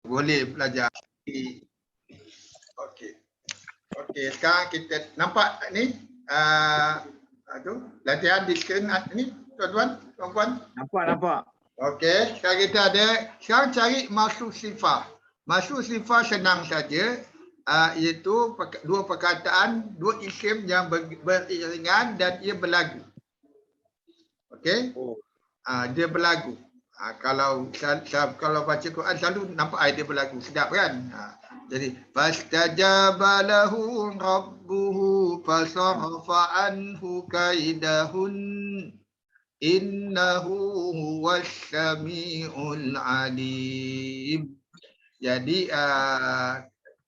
Boleh belajar. Okey. Okey, sekarang kita nampak ni latihan di skrin ni tuan-tuan, puan-puan. Nampak. Okey, sekarang kita ada sekarang cari maksud sifat. Maksud sifat senang saja, iaitu dua perkataan, dua isim yang beriringan dan ia berlagu. Okey? Dia berlagu. Kalau baca Quran selalu nampak dia berlagu, sedap kan? Jadi fastajaba lahu rabbuhu fasarfa anhu kaidahun innahu huwas samiul alim. Jadi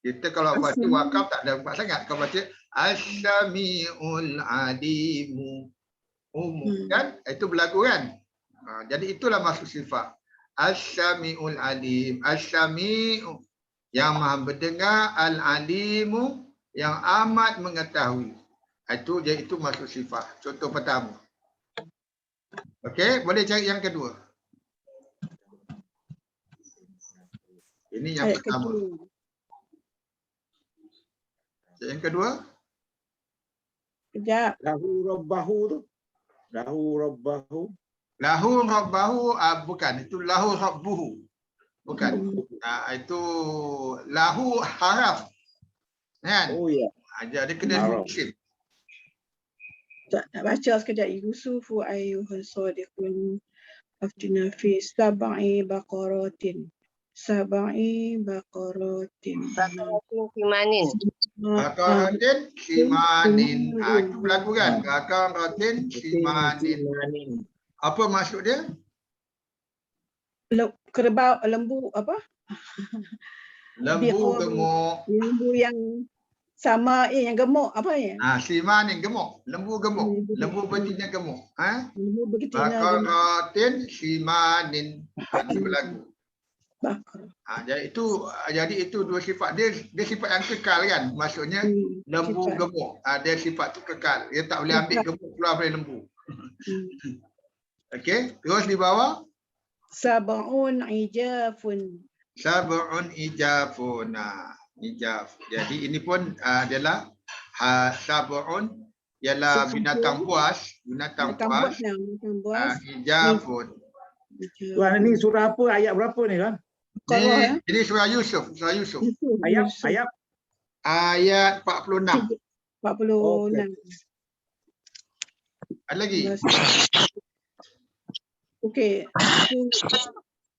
kita kalau baca wakaf tak ada empat sangat. Kalau baca as-samiul alim kan itu berlagu kan. Jadi itulah maksud sifat as-samiul alim. As-sami'u yang maha mendengar, al-alimu yang amat mengetahui. Itu maksud sifat. Contoh pertama. Okey, boleh cari yang kedua. Ini yang pertama. Yang kedua? Kejap. Lahu rabbahu tu. Lahu rabbahu. Lahu rabbahu bukan, itu lahu rabbuhu. Bukan. Itu lahu haraf. Kan? Oh ya. Jadi kena musim. Tak baca sekejap. Yusufu ayyuhal sadiqun aftina fi sab'i baqaratin. Sab'i baqaratin. Simanin. Baqaratin simanin. Itu berlaku kan? Baqaratin simanin. Apa maksud dia? Kerbau, lembu apa? Lembu gemuk. Lembu yang sama yang gemuk apa ya? Siman yang gemuk, lembu gemuk. Lembu betina gemuk. Lembu betina gemuk. Baqaratin simanin. Itu berlaku. Jadi itu dua sifat dia sifat yang kekal kan? Maksudnya lembu gemuk. Dia sifat tu kekal. Dia tak boleh ambil gemuk keluar dari lembu. Okey, terus di bawah. Sab'un ijafun. Sab'un ijafun. Ijaf. Jadi ini pun adalah sab'un ialah binatang buas, binatang buas. Ijafun. Tuan, ini surah apa, ayat berapa ni kan? Ini surah Yusuf, Ayat ayat 46. 46. Ada lagi? Okey.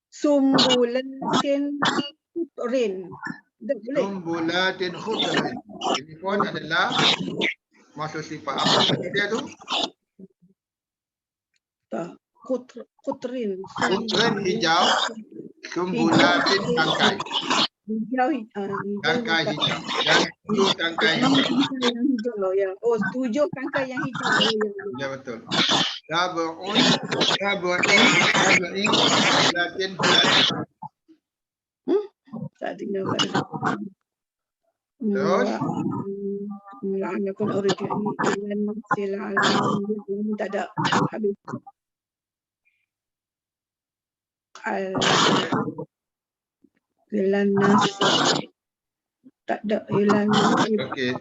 Sumbulatin khudrin. Sumbulatin khudrin. Ini pun adalah maksud sifat. Apa dia tu? Khudrin. Khudrin hijau. Sumbulatin tangkai. Tangkai hijau. Dan 7 tangkai hijau. Oh, 7 tangkai yang hijau. Ya betul. Sab'in latin tak dengar. Terus La'anakun urjani sila tak ada habis. Ilanas tak ada ilanas. Okey.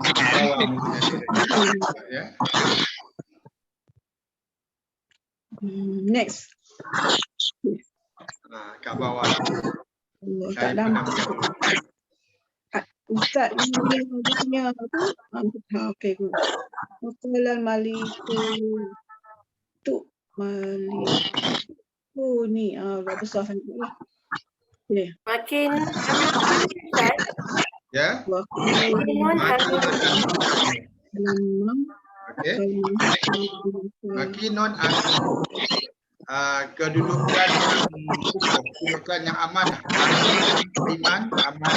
Ya. Next. Kat bawah. Tak dalam. Ustaz ini punya apa? Okey. Makalan Malik tu Malik. Oh ni besar sangat lah. Okay. Makin Ya. Makin non kedudukan yang aman, iman, aman.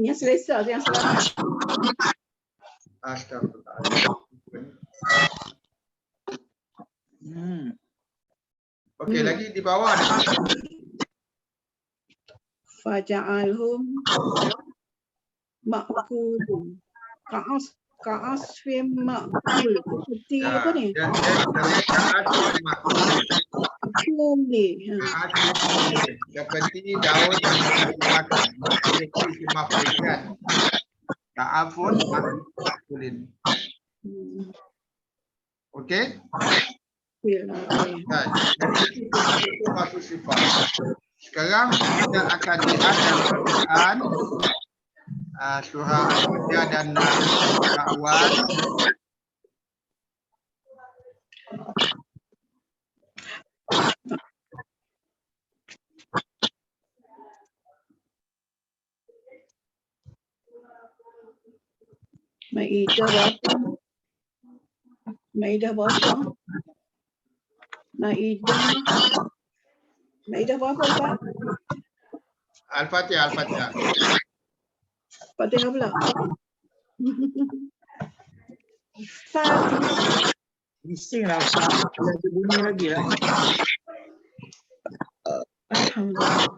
Yang selesa, yang selamat. Astagfirullah. Okey, lagi di bawah ada. Faja'alhum ma'kulun. Ka'asfim ma'kul. Seperti apa ni? Boleh. Seperti daun yang dimakan. Itu isim maf'ul kan. Ta'afun maf'ulin. Okey? Ya. Kan? Jadi itu masuk sifat. Sekarang kita akan lihat dalam Al-Quran surah Al-Fatihah dan Al-Awan. Maidah berapa? Maidah berapa? Maidah berapa, Ustaz? Al-Fatihah, Al-Fatihah. Fatihah pula. Fatihah. Bising lah. Ada bunyi lagi lah. Alhamdulillah.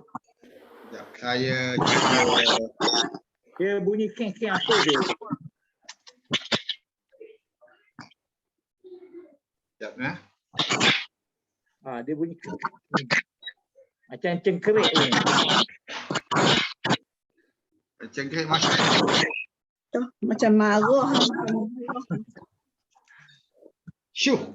Sekejap, saya cuba. Dia bunyi keng-keng apa tu? Sekejap, ya. Dia bunyi macam cengkerik ni. Cengkerik masuk. Tu, macam marah. Syuh.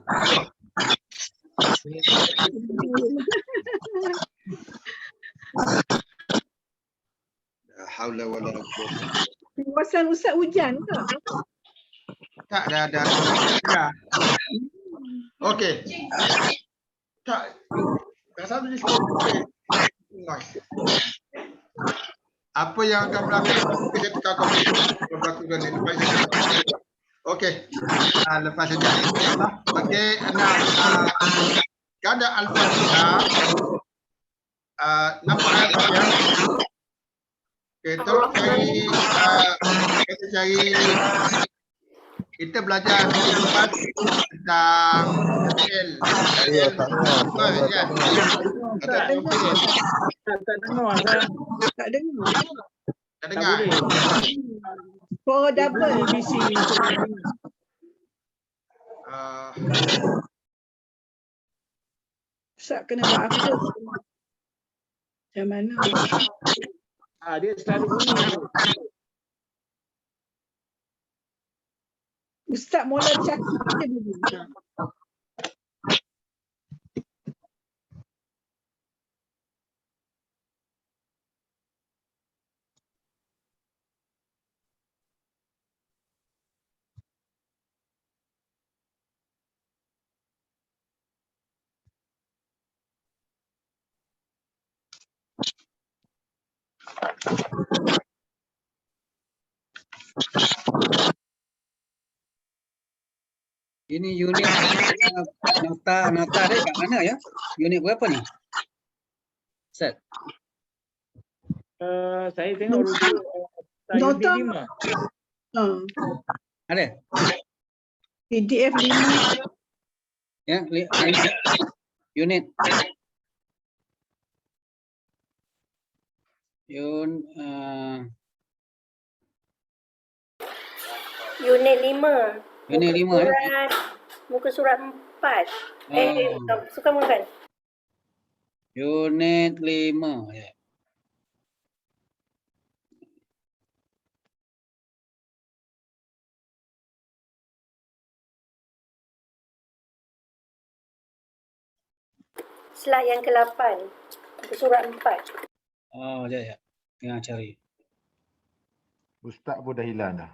La haula wala quwwata. Kawasan Ustaz hujan ke? Tak ada. Ya. Okey. Tak. Rasa tu apa yang akan berlaku? Kita tukar berlaku dengan ini. Okey. Lepas saja. Okey. Kada Al-Fatihah. Nampak Al-Fatihah? Kita cari kita belajar tentang L. Ya, tak dengar. Tak dengar. Tak dengar. Tak dengar. Tak dengar. Suara double. Bising. Ustaz kena buat apa? Macam mana? Dia selalu bunyi. Ustaz mula cakap dia bunyi. Ini unit nota dia kat mana ya? Unit berapa ni? Ustaz. Saya tengok rujuk Nota. unit 5. Ada? PDF 5. Ya, unit. Unit 5. Unit 5 Muka surat 4. Suka bukan? Unit 5 ya. Slide yang ke-8. Muka surat 4. Oh, ya. Tengah cari. Ustaz pun dah hilang dah.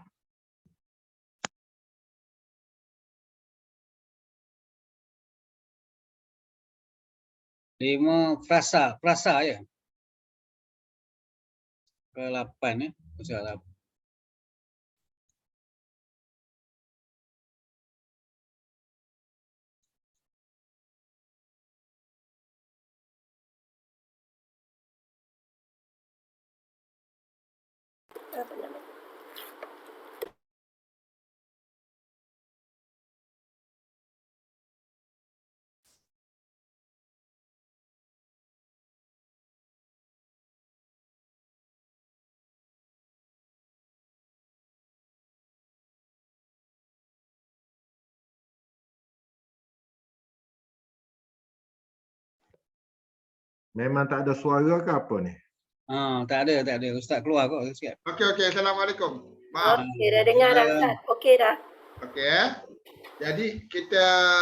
Lima frasa ya. Ke-8 ya. Ke-8. Apa nama? Memang tak ada suara ke apa ni? Tak ada. Ustaz keluar kok siap. Okey. Assalamualaikum. Maaf. Okey, dah dengar dah Ustaz. Okey dah. Okey. Jadi kita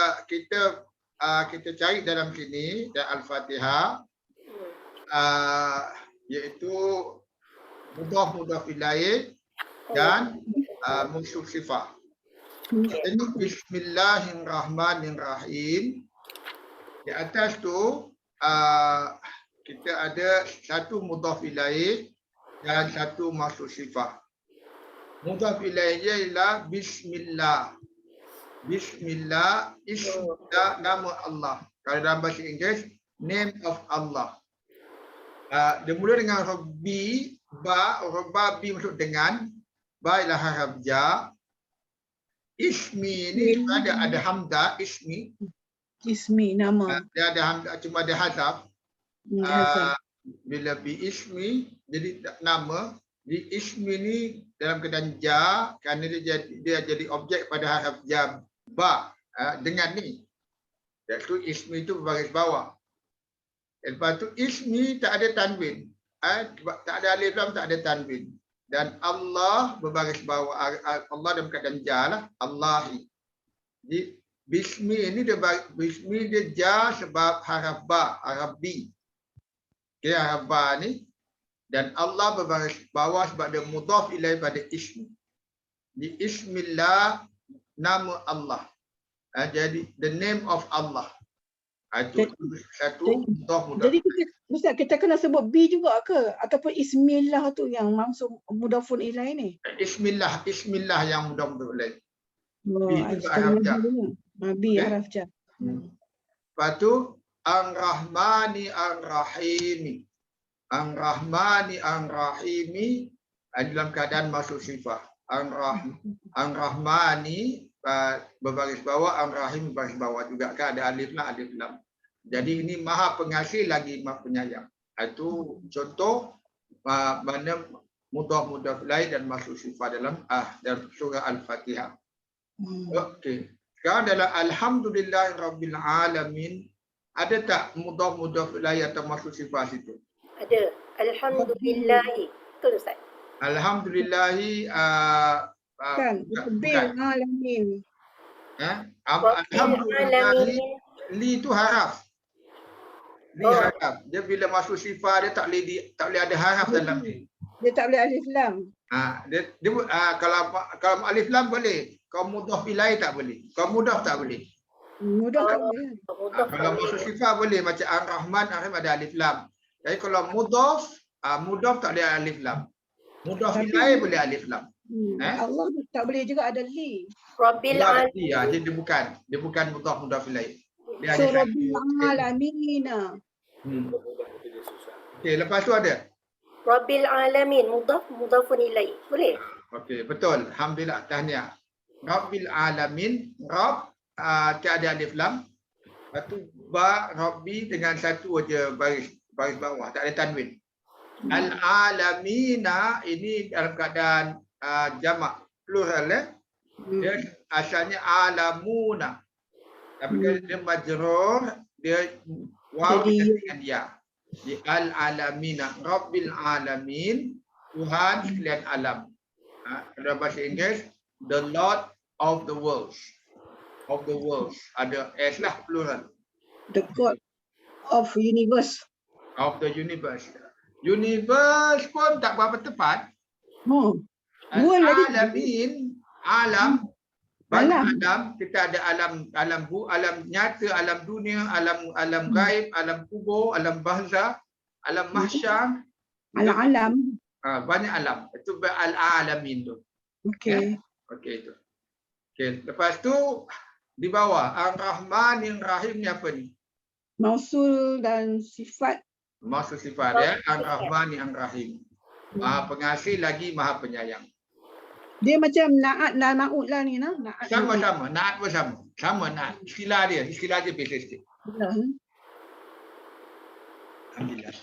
cari dalam sini dan Al-Fatihah iaitu mudhaf ilaih dan munsub sifah. Ini Bismillahirrahmanirrahim. Di atas tu kita ada satu mudhaf ilaih dan satu mansub sifah. Mudhaf ilaihnya ialah Bismillah. Bismillah, ismillah, nama Allah. Kalau dalam bahasa Inggeris, name of Allah. Dia mula dengan huruf B, huruf B masuk dengan, ba ialah haraf ja. Ismi ni ada hamzah, ismi. Ismi nama. Dia ada hamzah, cuma ada hazaf. Hazaf. Bila bi ismi, jadi nama. Di ismi ni dalam keadaan ja, kerana dia jadi objek pada haraf ja, ba, dengan ni. Iaitu ismi itu berbaris bawah. Lepas tu ismi tak ada tanwin. Tak ada alif lam, tak ada tanwin. Dan Allah berbaris bawah. Allah dalam keadaan ja lah. Allahi. Jadi bismi ini bismi dia ja sebab haraf ba, haraf B. Okay, haraf ba ni. Dan Allah berbaris bawah sebab dia mudhaf ilaih pada ismi. Di ismillah, nama Allah. Jadi the name of Allah. Itu satu mudhaf. Jadi Ustaz, kita kena sebut B juga ke? Ataupun Ismillah tu yang maksud mudhafun ilaih ni? Ismillah yang mudhaf ilaih. Oh, B itu haraf ja. B haraf ja. Lepas tu Ar-Rahmani Ar-Rahimi. Ar-Rahmani Ar-Rahimi dalam keadaan masuk sifat. Ar-Rahmani berbaris bawah, Ar-Rahim berbaris bawah juga kan, ada alif lam. Jadi ini Maha Pengasih lagi Maha Penyayang. Itu contoh mana mudhaf ilaih dan masuk sifat dalam surah Al-Fatihah. Okey. Sekarang dalam Alhamdulillahirabbil alamin, ada tak mudhaf ilaih atau masuk sifat situ? Ada. Alhamdulillahi. Betul Ustaz? Alhamdulillahi Kan, bil alamin. Alhamdulillahi, li itu haraf. Li haraf. Dia bila masuk sifat dia tak boleh ada haraf dalam dia. Dia tak boleh alif lam. Kalau alif lam boleh. Kalau mudhaf ilaih tak boleh. Kalau mudhaf tak boleh. Mudah tak boleh. Kalau masuk sifat boleh, macam Ar-Rahman, Ar-Rahim ada alif lam. Jadi kalau mudhaf tak boleh alif lam. Mudhaf ilaih boleh alif lam. Allah tak boleh juga ada li. Rabbil alamin. Jadi dia bukan mudhaf ilaih. Dia So hanya Rabbil alamin. Okey, lepas tu ada. Rabbil alamin, mudhafun ilaih. Boleh? Okey, betul. Alhamdulillah, tahniah. Rabbil alamin, Rabb tiada alif lam. Lepas tu ba, Rabbi dengan satu aja baris bawah, tak ada tanwin. Al-alamina ini dalam keadaan jamak plural dia asalnya alamuna. Tapi dia majrur, dia waw dengan ya. Di al-alamina, Rabbil alamin, Tuhan sekalian alam. Dalam bahasa Inggeris, the Lord of the worlds. Of the worlds. Ada S lah plural. The God of universe. Of the universe. Universe pun tak berapa tepat. Alamin, alam, banyak alam. Kita ada alam nyata, alam dunia, alam gaib, alam kubur, alam barzah, alam mahsyar. Alam. Banyak alam. Itu al-alamin tu. Okey. Okey itu. Okey, lepas tu di bawah Ar-Rahmanir Rahim ni apa ni? Mausul dan sifat. Maksud sifat ya, Ar-Rahmanir Rahim. Maha Pengasih lagi Maha Penyayang. Dia macam naat dan naud lah ni nah. Naat. Sama-sama, naat pun sama. Sama naat. Istilah dia biasa sikit. Alhamdulillah.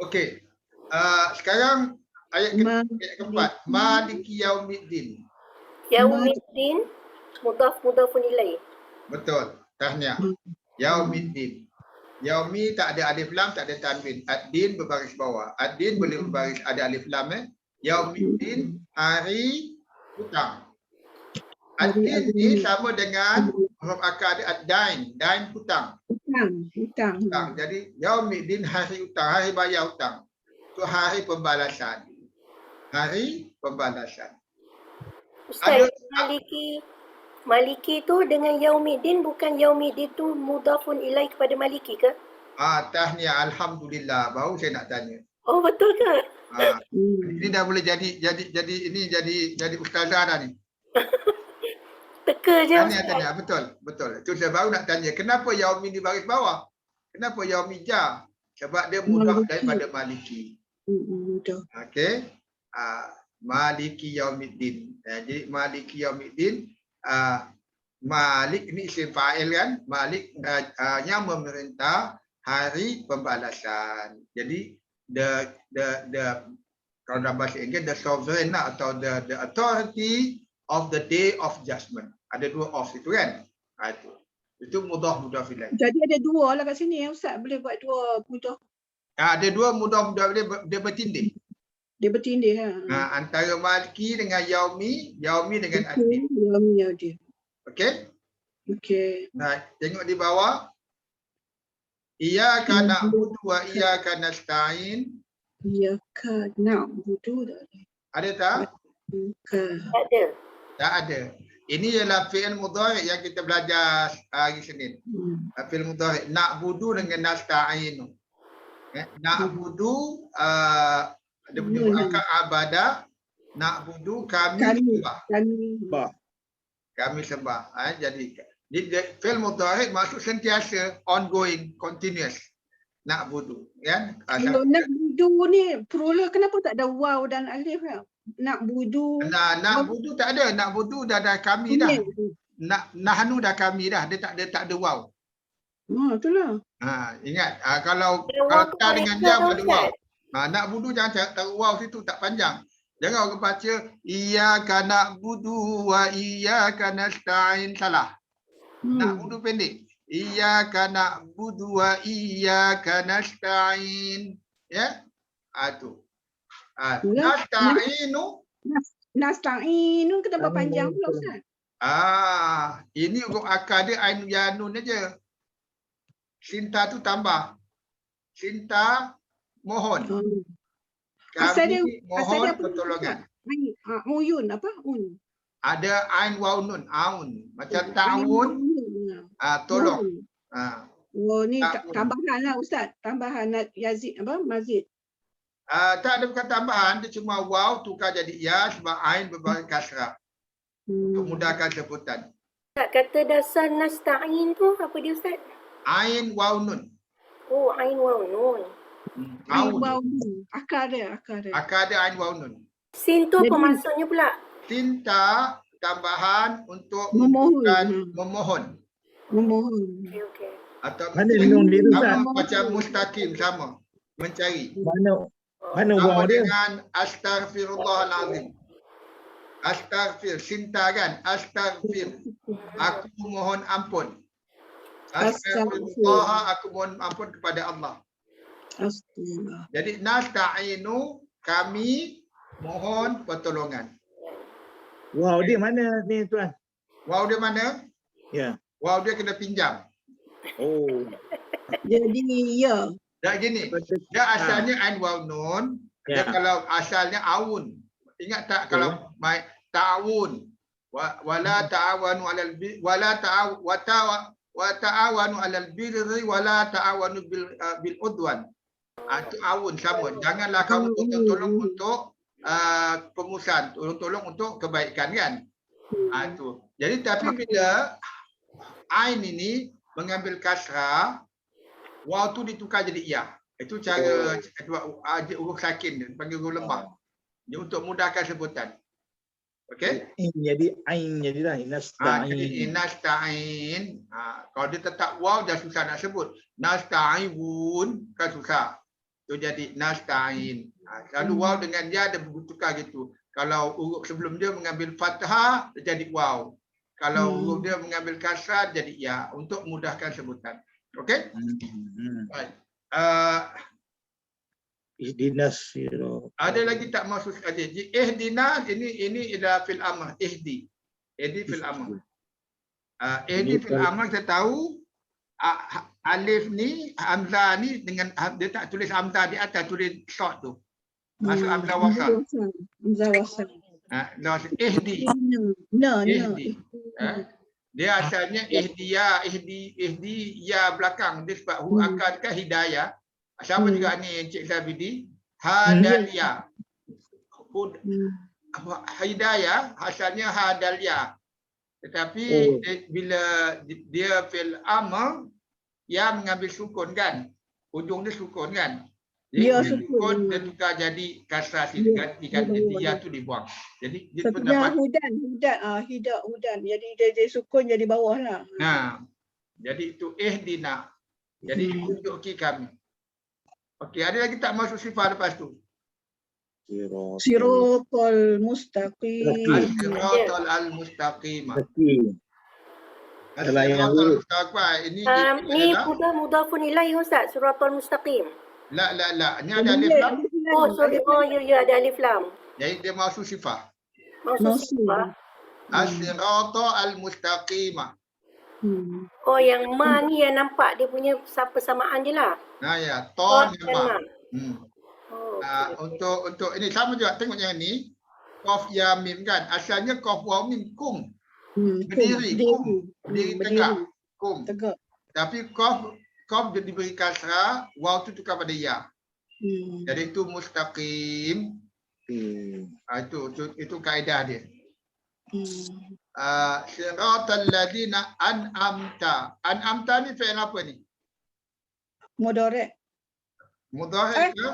Okey. Sekarang ayat keempat. Maliki Yaumiddin. Yaumiddin, mudhafun ilaih. Betul. Tahniah. Yaumiddin. Yaumi tak ada alif lam, tak ada tanwin. Ad-din berbaris bawah. Ad-din boleh berbaris ada alif lam Yaumiddin hari hutang. Ad-din ni sama dengan huruf akar dia ad-dain, dain hutang. Hutang. Jadi Yaumiddin hari hutang, hari bayar hutang. Itu hari pembalasan. Hari pembalasan. Ustaz, Maliki tu dengan Yaumiddin, bukan Yaumiddin tu mudhafun ilaih kepada Maliki ke? Tahniah, alhamdulillah. Baru saya nak tanya. Oh, betul ke? Ini dah boleh jadi ustazah dah ni. Teka je. Tanya, betul. Itu saya baru nak tanya, kenapa Yaumi di baris bawah? Kenapa Yaumi jar? Sebab dia mudah daripada Maliki. Okey. Maliki Yaumiddin. Jadi Maliki Yaumiddin, Malik ni isim fa'il kan? Malik yang memerintah hari pembalasan. Jadi the kalau dalam bahasa Inggeris the sovereign atau the authority of the day of judgment. Ada dua of itu kan? Itu mudah ilaih. Jadi ada dua lah kat sini ya Ustaz, boleh buat dua mudah. Ada dua mudah dia bertindih. Dia bertindih Antara Maliki dengan Yaumi dengan Ad-din. Yaumi Ad-din. Okey? Okey. Nah, tengok di bawah. Iyyaka na'budu wa iyyaka nasta'in. Iyyaka na'budu. Ada tak? Ada. Tak ada. Ini ialah fi'il mudhari' yang kita belajar hari Senin. Fi'il mudhari' na'budu dengan nasta'in. Na'budu ada punya akar abadah, na'budu kami sembah. Kami sembah. Jadi fi'il mudhari' maksud sentiasa, ongoing, continuous. Na'budu, kan? Kalau na'budu ni plural, kenapa tak ada waw dan alif kan? Na'budu. Na'budu tak ada. Na'budu dah kami dah. Nahnu dah kami dah. Dia tak ada waw. Itulah. Ingat kalau tak dengan jam ada waw. Na'budu jangan taruh waw situ, tak panjang. Jangan orang baca iyyaka na'budu wa iyyaka nasta'in, salah. Na'budu pendek. Iyyaka na'budu wa iyyaka nasta'in. Ya? Itu. Nasta'inu kenapa panjang pula Ustaz? Ini huruf akar dia ain ya nun aja. Sinta tu tambah. Sinta mohon. Kami mohon pertolongan. Uyun apa? Un. Ada ain waw nun, aun. Macam ta'un, tolong. Oh ni tambahan lah Ustaz. Tambahan Yazid apa? Mazid. Tak ada bukan tambahan, dia cuma waw tukar jadi ya sebab ain berbaris kasrah. Untuk mudahkan sebutan. Kata dasar nasta'in tu apa dia Ustaz? Ain waw nun. Oh, ain waw nun. Ain waw nun. Akar dia. Akar dia ain waw nun. Sin tu apa maksudnya pula? Tinta tambahan untuk memohon. Okey. Atau Mana nun dia tu Ustaz? macam mustaqim sama. Mencari. Mana waw dia? Dengan astaghfirullahalazim. Astaghfir, cinta kan? Astaghfir. Aku mohon ampun. Astaghfirullah, aku mohon ampun kepada Allah. Astagfirullah. Jadi nasta'inu, kami mohon pertolongan. Waw dia mana ni tuan? Waw dia mana? Ya. Waw dia kena pinjam. Oh. Jadi ya. Dah gini. Dia asalnya ain waw nun. Dia kalau asalnya awun. Ingat tak kalau ta'awun wala ta'awanu 'alal birri wala ta'awanu 'alal birri wala ta'awanu bil udwan. Itu awun sama. Janganlah kamu tolong untuk pengurusan, tolong untuk kebaikan kan. Itu. Jadi tapi bila ain ini mengambil kasrah, waw tu ditukar jadi ya. Itu cara huruf sakin dia panggil huruf lemah. Dia untuk mudahkan sebutan. Okey? Jadi ain jadilah nasta'in. Jadi nasta'in. Kalau dia tetap waw dah susah nak sebut. Nasta'in kan susah. Itu jadi nasta'in. Lalu waw dengan dia ada bertukar gitu. Kalau huruf sebelum dia mengambil fathah dia jadi waw. Kalau huruf dia mengambil kasrah jadi ya untuk mudahkan sebutan. Okey? Baik. Ihdinas siratal. Ada lagi tak masuk sekali? Ihdina ini adalah fil amr. Ihdi fil amr. Ihdi fil amr kita tahu alif ni hamzah ni dengan dia tak tulis hamzah di atas, tulis short tu. Masuk hamzah wasal. Hamzah wasal. Ihdi. No. Ihdi. Dia asalnya ihdi ya belakang dia sebab huruf akal kan hidayah. Sama juga ni Encik Zabidi. Hadalia. Hidayah asalnya hadalia. Tetapi bila dia fil amr yang mengambil sukun kan. Ujung dia sukun kan. Ya, Jadi sukun. dia tukar jadi kasrah diganti dia tu dibuang. Jadi dia pun Sebenarnya dapat hudan. Jadi dia sukun jadi bawah lah. Nah, jadi itu ihdina. Jadi tunjuki kami. Okey, ada lagi tak masuk sifat lepas tu? Siratal mustaqim. As-siratal al-mustaqimah. Adalah yang As-siratal mustaqimah. Ini Ni mudafun ilaih Ustaz, suratul mustaqim. La. Ini ada alif lam. Oh, sorry. Oh, ya ada alif lam. Jadi dia masuk sifat. Maksud sifat. As-siratal al-mustaqimah. Oh, yang ma ni yang nampak dia punya persamaan je lah. Nah ya, Oh, ton dan ma. ma. Oh, Untuk ini sama juga tengok yang ni. Qaf ya mim kan. Asalnya qaf waw mim kum. Berdiri, kum. Berdiri tegak. Kum. Tegak. Tapi qaf dia diberi kasrah, waw tu tukar pada ya. Jadi itu mustaqim. Itu kaedah dia. Siratal ladina an'amta. An'amta ni fi'il apa ni? Mudhari'. Mudhari' ke?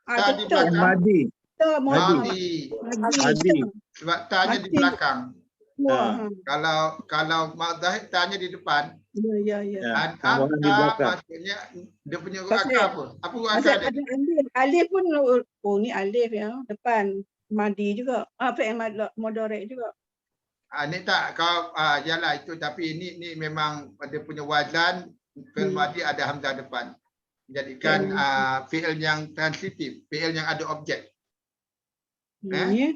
Ta di Betul. belakang. Madi. Madi. Sebab ta-nya di belakang. Wah. Kalau mudhari' ta-nya di depan. Ya. An'amta maksudnya dia punya huruf akal apa? Apa huruf akal Ada dia? alif pun, ni alif ya, depan. Madi juga. Fi'il mudhari' juga. Ni tak kau yalah itu, tapi ini memang dia punya wazan fi'il madi ada hamzah depan. Jadikan fi'il yang transitif, fi'il yang ada objek. Jadi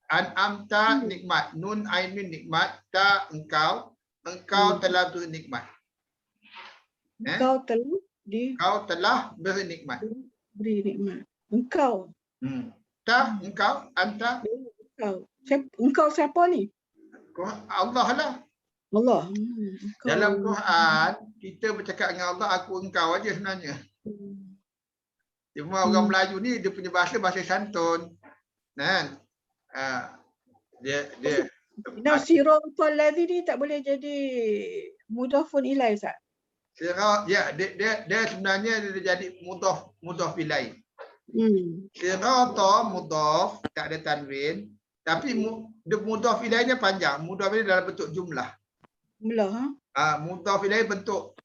an'amta nikmat, nun ainun nikmat, ta engkau telah bernikmat. Engkau Telah bernikmat. beri nikmat. Engkau. Ta engkau, anta Engkau siapa ni? Allah lah. Allah. Dalam Quran kita bercakap dengan Allah aku engkau aja sebenarnya. Cuma orang Melayu ni dia punya bahasa santun. Kan? Dia Siratal ladzi ni tak boleh jadi mudhafun ilaih Ustaz. dia sebenarnya dia jadi mudhaf ilaih. Sirata mudhaf tak ada tanwin, tapi dia mudhaf ilaihnya panjang. Mudhaf ilaih dalam bentuk jumlah. Mudhaf ilaih bentuk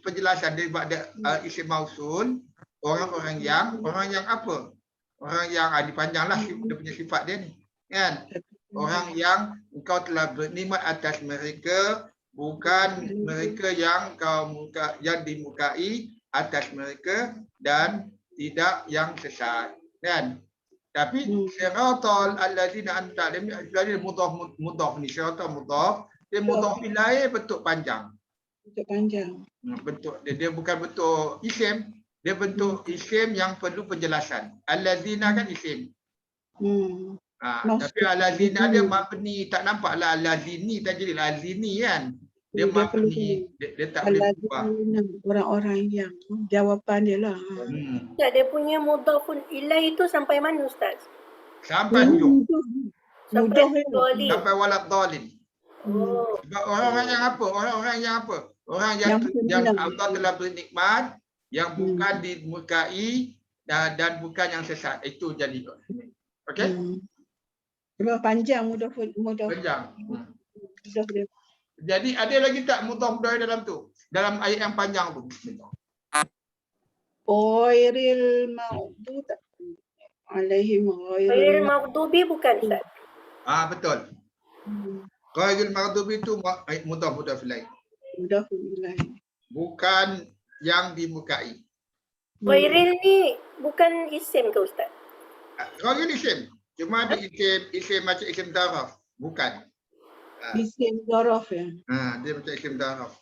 penjelasan dia buat isim mausul, orang yang apa? Orang yang dipanjanglah dia punya sifat dia ni. Kan? Orang yang engkau telah bernikmat atas mereka, bukan mereka yang yang dimukai atas mereka dan tidak yang sesat, kan? Tapi siratal allazina anta dari mudhaf ni, siratal mudhaf, dia mudhaf ilaih bentuk panjang. Bentuk dia bukan bentuk isim, dia bentuk isim yang perlu penjelasan. Allazina kan isim. Tapi allazina dia mabni, tak nampaklah allazini tak jadi allazini kan. Dia mabni, dia tak boleh berubah. Orang-orang yang jawapan dia lah. Ustaz, dia punya mudhafun ilaih tu sampai mana Ustaz? Sampai hujung. Sampai dolin. Sampai walad dolin. Sebab orang-orang yang apa? Orang-orang yang apa? Orang yang Allah telah bernikmat, yang bukan dimukai dan bukan yang sesat. Itu jadi. Okey? Sebab panjang mudhafun. Panjang. Jadi ada lagi tak mudhaf dalam tu? Dalam ayat yang panjang tu. Bismillah. Ghairil maghdubi alaihim Ghairil maghdubi bukan Ustaz? Betul. Ghairil maghdubi itu mudhaf ilaih. Mudafun ilaih. Bukan yang dimukai. Ghairil ni bukan isim ke Ustaz? Ghairil isim. Cuma dia isim macam isim daraf. Bukan. Isim zaraf ya. Dia macam isim daraf.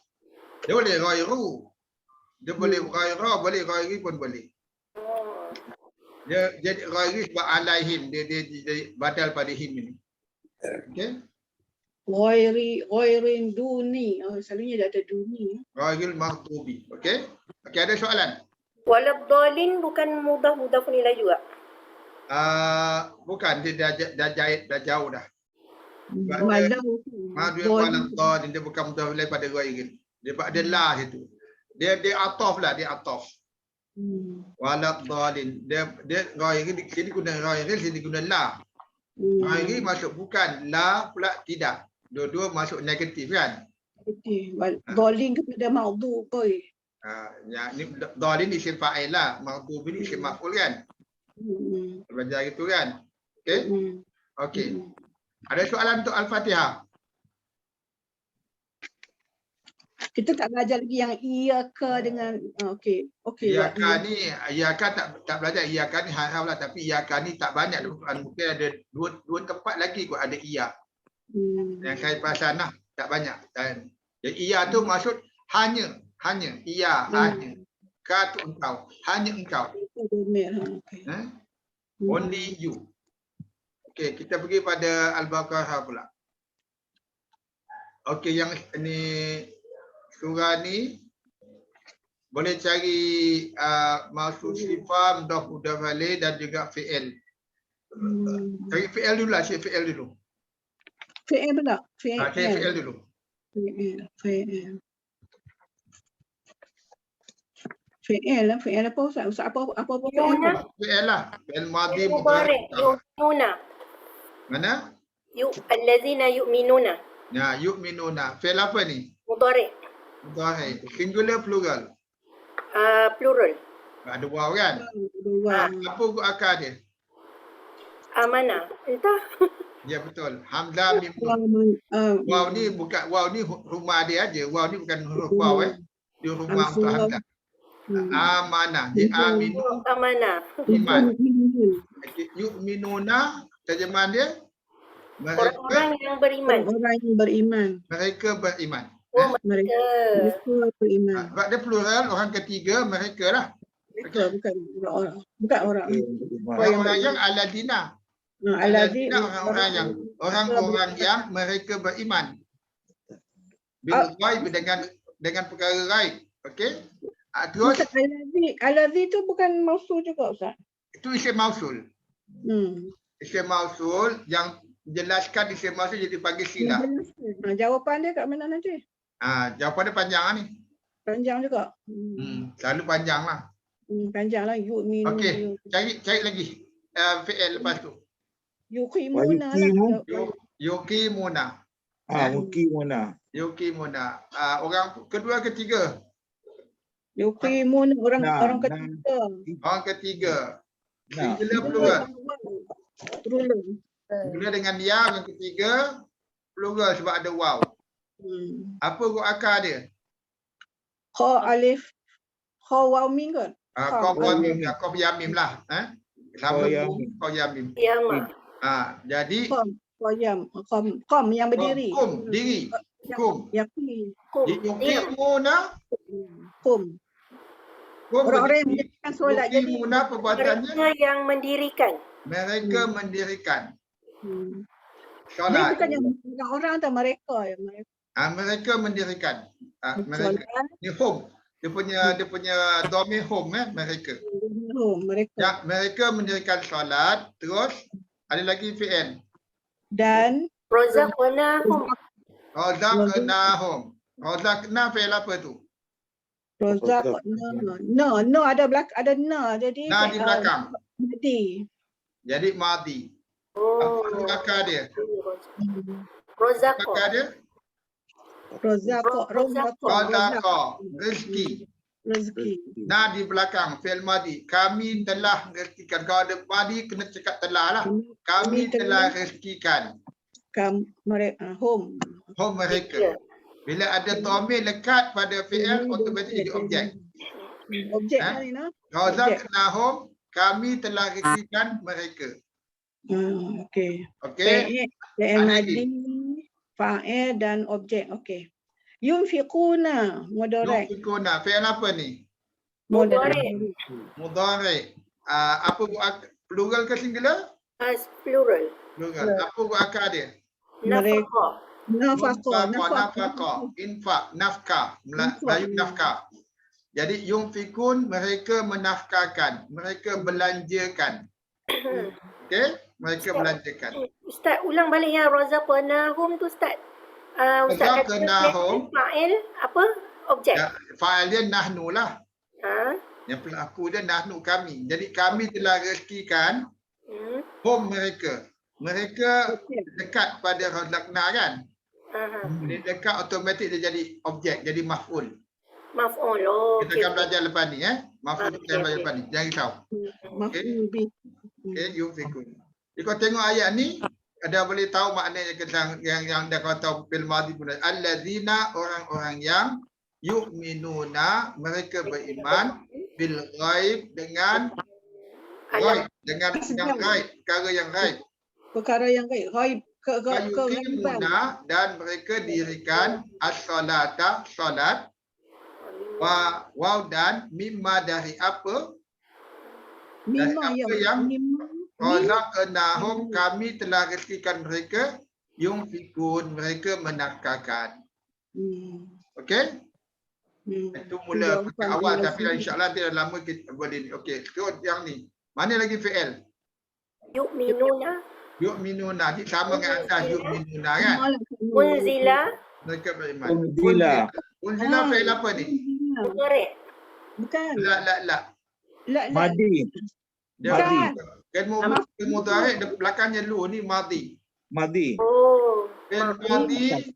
Dia boleh ghairu. Dia boleh ghaira, boleh ghairi pun boleh. Dia jadi ghairi sebab alaihim. Dia badal pada him ini. Okey. Ghairin duni. Selalunya dia ada duni. Ghairil maghdubi. Okey. Okey, ada soalan? Waladhdallin bukan mudafun ilaih juga. Bukan, dia dah jauh dah. Walau. Dia waladhdallin, dia bukan mudaf ilaih pada ghairil. Dia ada la situ. Dia ataf lah, dia ataf. Waladhdallin. Dia ghairil, sini guna ghairil, sini guna la. Ghairil masuk bukan, la pula tidak. Dua-dua masuk negatif kan? Betul. Dhalin kepada maudhu boy. Ni dhalin isim fa'il lah. Maghdub ni isim maf'ul kan? Belajar gitu kan? Okey? Okey. Ada soalan untuk Al-Fatihah? Kita tak belajar lagi yang iyaka dengan okey. Iyaka ni, iyaka tak belajar. Iyaka ni hal-hal lah, tapi iyaka ni tak banyak dalam Quran. Mungkin ada dua tempat lagi kot ada iya. Yang saya perasan lah, tak banyak. Dan iya tu maksud hanya iya, hanya. Ka tu engkau, hanya engkau. Only you. Okey, kita pergi pada Al-Baqarah pula. Okey, yang ni surah ni boleh cari maksud sifat, mudhaf alaih dan juga fi'il. Cari fi'il dulu lah, cari fi'il dulu. Fi'il pula. Cari fi'il dulu. Fi'il apa Ustaz? Ustaz apa fi'il? Fi'il lah. Fi'il madhi Mudhari' yu'minuna. Mana? Allazina yu'minuna. Ya, yu'minuna. Fi'il apa ni? Mudhari'. Mudhari'. Singular plural. Plural. Ada waw kan? Apa huruf akar dia? Mana? Entah. Ya betul. Hamzah mim. Waw ni bukan, waw ni rumah dia aja. Waw ni bukan huruf waw Dia rumah untuk hamzah. Amanah. Dia aminu. Amanah. Iman. Yu'minuna. Terjemahan dia? Orang-orang yang beriman. Orang yang beriman. Mereka beriman. Mereka beriman. Sebab dia plural, orang ketiga mereka lah. Bukan orang. Orang yang aladina. Aladina orang-orang yang mereka beriman. Bil ghaib dengan perkara ghaib. Okey? Terus Aladzi tu bukan mausul juga Ustaz. itu isim mausul. Isim mausul yang menjelaskan isim mausul jadi panggil silah. Jawapan dia kat mana nanti? Jawapan dia panjang lah ni. Panjang juga. Selalu panjang lah. Panjang lah. Okey, cari lagi fi'il lepas tu. Yuqimuna. Yuqimuna. Mukimuna. Yuqimuna. Orang kedua ketiga. Yuqimuna orang ketiga. Orang ketiga. Singular plural. Plural. Mula dengan ya, yang ketiga plural sebab ada waw. Apa huruf akar dia? Kha alif. Kha waw mim kan? Qaf waw mim lah. Qaf ya mim lah. Sama qaf ya mim. Qiyamah. Jadi Qam yang berdiri. Kum, diri. Kum. Yaqin. Yuqimuna. Kum. Orang-orang yang mendirikan solat jadi Yuqimuna perbuatannya. Mereka yang mendirikan. Mereka mendirikan. Ini Solat. bukan yang orang atau mereka yang mereka. Mereka mendirikan. Mereka. Ni home. Dia punya domain home mereka. Mereka. Ya, mereka mendirikan solat. Terus ada lagi fi'il. Dan Razaqnahum. Razaqnahum. Razaqna fi'il apa tu? Razaqna. No ada na jadi Na di belakang. Jadi madhi. Apa akar dia? Razaqah. Akar dia? Razaqa. Rezeki. Na di belakang fi'il madhi. Kami telah rezekikan. Kalau ada madhi kena cakap telah lah. Kami telah rezekikan. Mereka home Home mereka. Bila ada dhamir lekat pada fi'il, automatik jadi objek. Objek Eh? ni nah. Razaqnahum, kami telah rezekikan mereka. Okey. Okey. Fi'il Ada lagi? madi, fa'il dan objek. Okey. Yunfiquna mudhari'. Yunfikuna. Fi'il apa ni? Mudhari'. Mudhari'. Apa plural ke singular? As plural. Plural. Apa buat akar dia? Nafaqah. Nafaqah. Infak. Nafkah. Melayu nafkah. Jadi yunfikun, mereka menafkahkan. Mereka belanjakan. Okey? Mereka belanjakan. Ustaz ulang balik yang razaqnahum tu Ustaz. Ustaz kata Razaqnahum. fa'il apa? Objek. Ya, fa'il dia nahnu lah. Ha? Yang pelaku dia nahnu kami. Jadi kami telah rezekikan hum mereka. Mereka dekat pada razaqna kan? Dia dekat automatik dia jadi objek, jadi maf'ul. Maf'ul. Oh, Kita akan belajar lepas ni Maf'ul kita akan belajar lepas ni. Jangan risau. Maf'ul bih. Okey, yunfikun. Jadi kau tengok ayat ni, ada boleh tahu maknanya tentang yang dah kau tahu fil madhi pun. Allazina, orang-orang yang yu'minuna, mereka beriman bil ghaib, dengan ghaib, dengan yang ghaib, perkara yang ghaib. Perkara yang ghaib. Kegaiban. Dan mereka dirikan as-salata, salat, dan mimma dari apa? Mimma yang Razaqnahum, kami telah rezekikan mereka, yunfikun, mereka menafkahkan. Okey? Itu mula awal, tapi insya-Allah tidak lama kita boleh ni. Okey, terus yang ni. Mana lagi fi'il? Yu'minuna. Yu'minuna, sama dengan atas yu'minuna kan? Unzila. Mereka beriman. Unzila fi'il apa ni? Mudhari'. Bukan. La. Madi. Dia Bukan. kan mudhari' belakangnya lu ni madhi. Madi. Oh. Fi'il madhi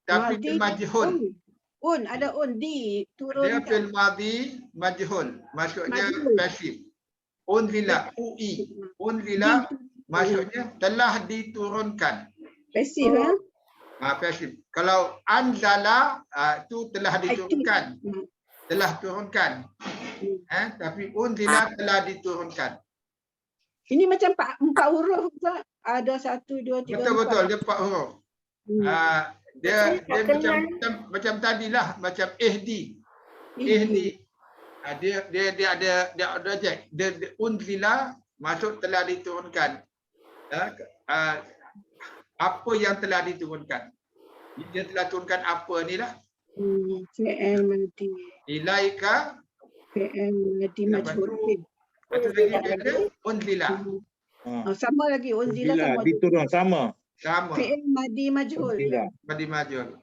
tapi Madhi. majhul. Ada di turun. Dia fi'il madhi majhul. Maksudnya Majhul. pasif. Unzila, UI. Unzila maksudnya telah diturunkan. Pasif Pasif. Kalau anzala itu telah diturunkan. Telah turunkan. Tapi unzila telah diturunkan. Ini macam empat huruf tak? Ada 1, 2, 3, 4. Betul, dia 4 huruf. Dia macam tadilah, macam ihdi. Dia ada objek. Dia unzila maksud telah diturunkan. Apa yang telah diturunkan? Dia telah turunkan apa ni lah? Fi'il madi. Ilaika. Fi'il madi majhul. Satu lagi kata unzila. Sama lagi unzila sama. Diturun sama. Fi'il madi majhul. Madi majhul.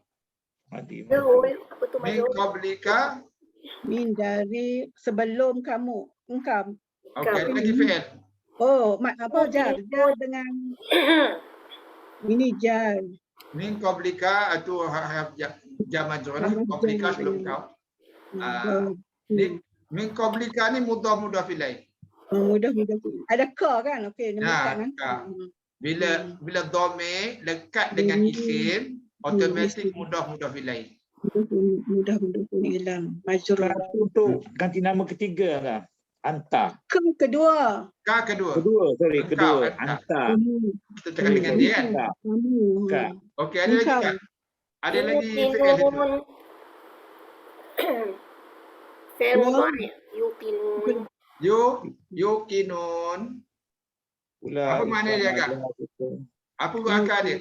Zahul. Apa tu Min mazhul? qablika. Min dari sebelum kamu. Engkau. Okey, ada lagi fi'il. Jar dengan ini jar. Min qablika itu jam majrur lah. Qablika sebelum kau. Min qablika ni mudah fi'il. Mudah. Ada ka kan? Okey, Ka. Bila dhamir lekat dengan isim, automatik mudah fi'il. Mudah pun hilang. Majrur. Untuk ganti nama ketiga lah. Anta. Kedua. Ka kedua. Kedua. Anta. Anta. Kita cakap dengan dia kan. Kamu. Okey, ada lagi kan? Ada lagi fi'il itu. Fi'il mudhari'. Yuqinun. Yuqinun. Apa makna dia Kak? Apa akar dia?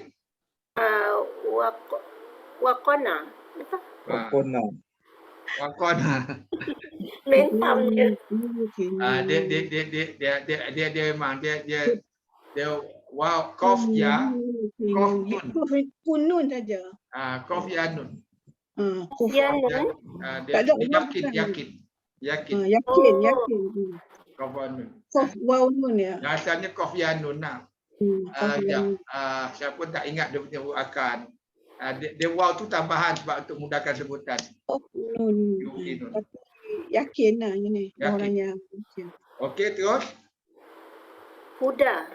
Waqana. Waqana. Mentam dia. Dia memang dia wow, qaf ya, qaf nun. Kunun saja. Qaf ya nun. Yanun. Dia yakin. Yakin. Qaf nun. Qaf waw nun ya. Asalnya qaf ya nun lah. Siapa tak ingat dia punya akar. Dia wow tu tambahan sebab untuk mudahkan sebutan. Nun. Yuqinun. Yakin lah ini Yakin. orangnya. Okey, terus. Huda.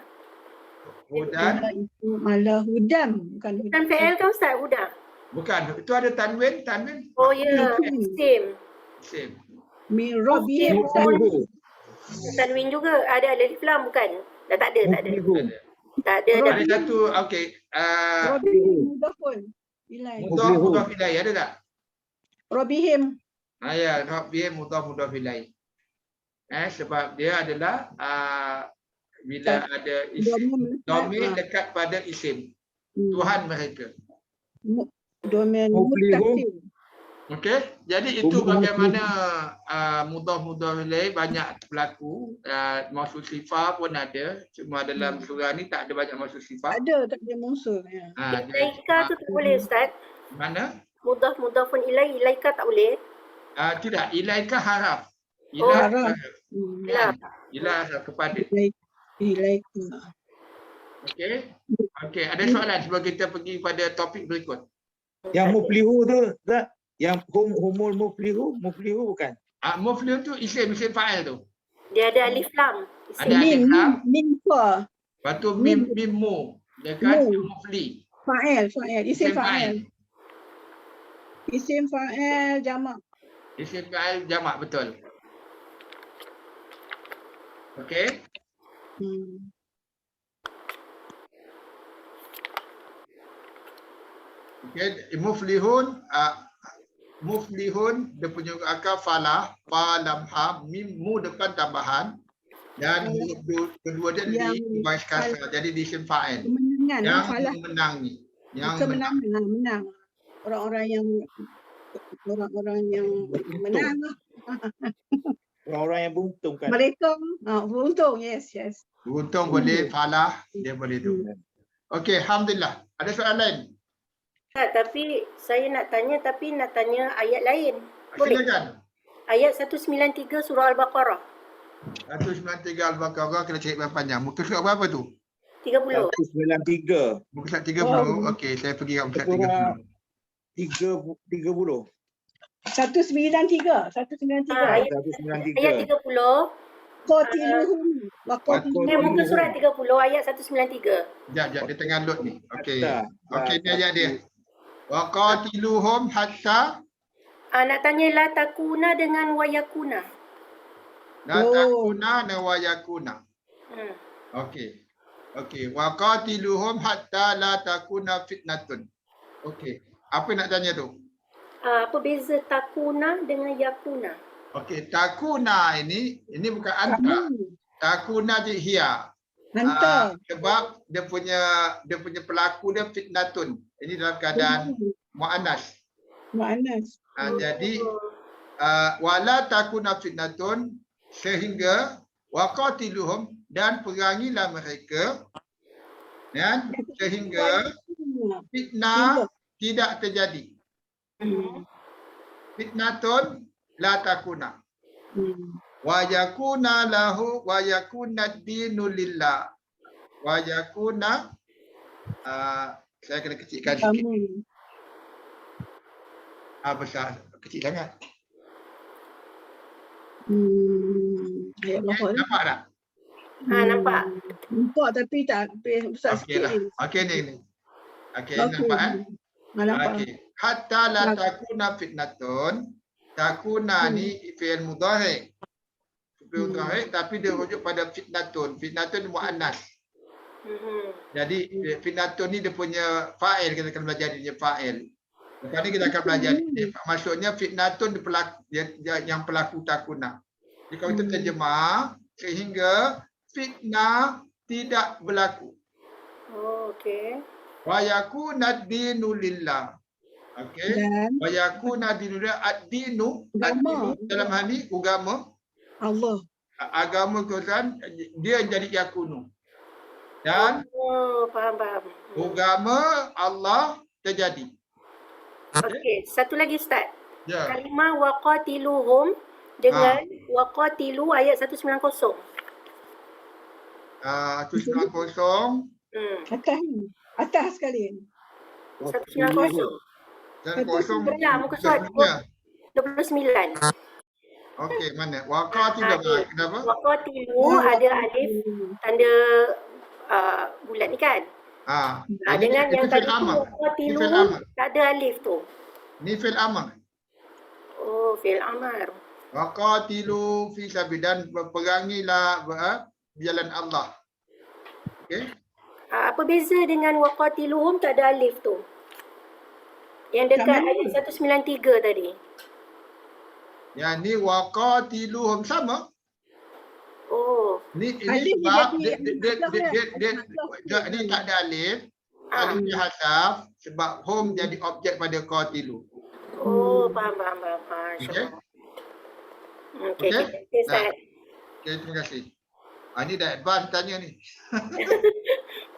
Hudan. Itu malah hudam, bukan Bukan fi'il kan Ustaz? Huda. Bukan, itu ada tanwin, Oh ya, same. same. Min rabbihim Muflihu. Tanwin juga ada alif lam bukan? Dah tak ada. Muflihu. Tak ada dah. Ada satu, okey. rabbihim mudafun ilai. Mudhaf ilaih ada tak? Rabbihim Ya, rabbihim mudhaf ilaih. Sebab dia adalah bila ada domir dekat pada isim Tuhan mereka. domain Muflihun. mutasim. Okey, jadi itu Muflihun. bagaimana mudhaf ilaih banyak berlaku. Maksud sifat pun ada, cuma dalam surah ni tak ada banyak maksud sifat. Tak ada musuh ya. Ilaika tu tak boleh Ustaz. Mana? Mudafun ilaika tak boleh. Tidak, ilaika haraf. Oh, haraf. Ilah kepada. Ilaikum. Okey, ada soalan sebelum kita pergi pada topik berikut. Yang muflihu tu, tak? Yang humul muflihu bukan? Muflih tu isim fa'il tu. Dia ada alif lam. Ada alif lam, Min fa lepas tu mim mu. Dia kan mufli. fa'il isim fa'il. fa'il. Isim fa'il jamak. Isim fa'il jamak betul. Okey. Okey, muflihun dia punya akal falah, fa lam ha, mim mu depan tambahan dan kedua dia di baris kasrah. Jadi di isim fa'il. Kemenangan Yang falah. menangi. Yang menang. Menang. Orang-orang yang menang lah. Orang-orang yang beruntung kan? Mereka beruntung. Yes. Beruntung boleh falah, dia boleh tu. Okey, alhamdulillah. Ada soalan lain? Tak, tapi saya nak tanya ayat lain. Boleh? Silakan. Ayat 193 surah Al-Baqarah. 193 Al-Baqarah kena cari panjang. Muka surat berapa tu? 30. 193. Muka surat 30. Okey, saya pergi kat muka surat 30. 30. 193. Ayat 193. 30. Qatiluhum wa qatiluhum. Muka surat 30 ayat 193. Sekejap, dia tengah load ni. Okey. Tak. Okey, ni ayat dia. Wa qatiluhum hatta Nak tanya la takuna dengan wayakuna. la takuna wa yakuna. Hmm. Okey. Wa qatiluhum hatta la takuna fitnatun. Okey. Apa nak tanya tu? Apa beza takuna dengan yakuna? Okey, takuna ini bukan anta. Takuna je hiya. Hantar. Sebab dia punya pelaku dia fitnatun. Ini dalam keadaan muannas. Mu'annas. Jadi wala takuna fitnatun sehingga waqatiluhum dan perangilah mereka dan sehingga fitnah tidak terjadi. Fitnatun la takuna. Wa yakuna lahu wa yakuna dinu lillah. Wa yakuna saya kena kecilkan sikit. Besar kecil sangat. Ayat Lahor. Nampak tak? Nampak. Nampak tapi tak besar Okey lah. sikit. Okey ni. Okey, nampak kan? Nampak. Okey. Hatta la takuna fitnatun. Takuna ni fi'il mudhari'. Fi'il mudhari' tapi dia rujuk pada fitnatun. Fitnatun muannas. Jadi fitnatun ni dia punya fa'il, kita akan belajar dia punya fa'il. Lepas ni kita akan belajar maksudnya fitnatun yang pelaku takuna. Jadi kalau kita terjemah sehingga fitnah tidak berlaku. Okey. Wa yakuna dinu lillah. Okey. Wa yakuna dinu lillah, ad-dinu dalam hal ni agama Allah. Agama Quran dia jadi yakunu. Dan Faham. agama Allah terjadi. Okey, satu lagi Ustaz. Ya. Kalimah waqatiluhum dengan waqatilu ayat 190. 190 Atas sekali. 190. dan kosong. Benar, muka surat 29. Okey, mana? Waqatilu kenapa? Waqatilu ada alif tanda bulat ni kan. Dengan yang itu tadi fi'il tu amr. Ini waqatiluhum fi'il amr. tak ada alif tu. Ni fi'il amr. Oh, fi'il amar. Waqatilu fi sabil dan berperangilah jalan Allah. Okey. Apa beza dengan waqatiluhum tak ada alif tu? Yang dekat mana? ayat 193 tadi. Yang ni waqatiluhum sama. Oh. Ni Alif sebab dia ni tak ada alif. Alif dia hasaf sebab hum jadi objek pada qatilu. Oh, faham. Okey. Okey, Okey? okay, Ustaz. Okey, terima kasih. Ni dah advance tanya ni.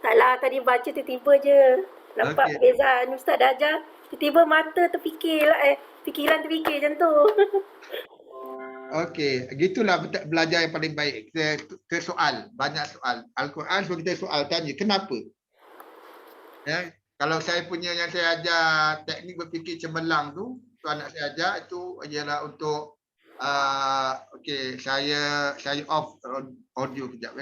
Taklah, tadi baca tiba-tiba je. Nampak Okey. perbezaan. Ustaz dah ajar. Tiba-tiba mata terfikir lah. Fikiran terfikir macam tu. Okey, gitulah belajar yang paling baik. Ke soal, banyak soal. Al-Quran suruh kita soal tanya, kenapa? Ya, kalau saya punya yang saya ajar teknik berfikir cemerlang tu anak saya ajar itu ialah untuk okey, saya off audio kejap.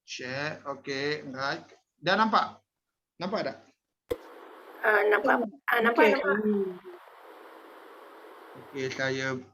Share, okey, right. Dah nampak? Nampak tak? Nampak. Okey. Okey, saya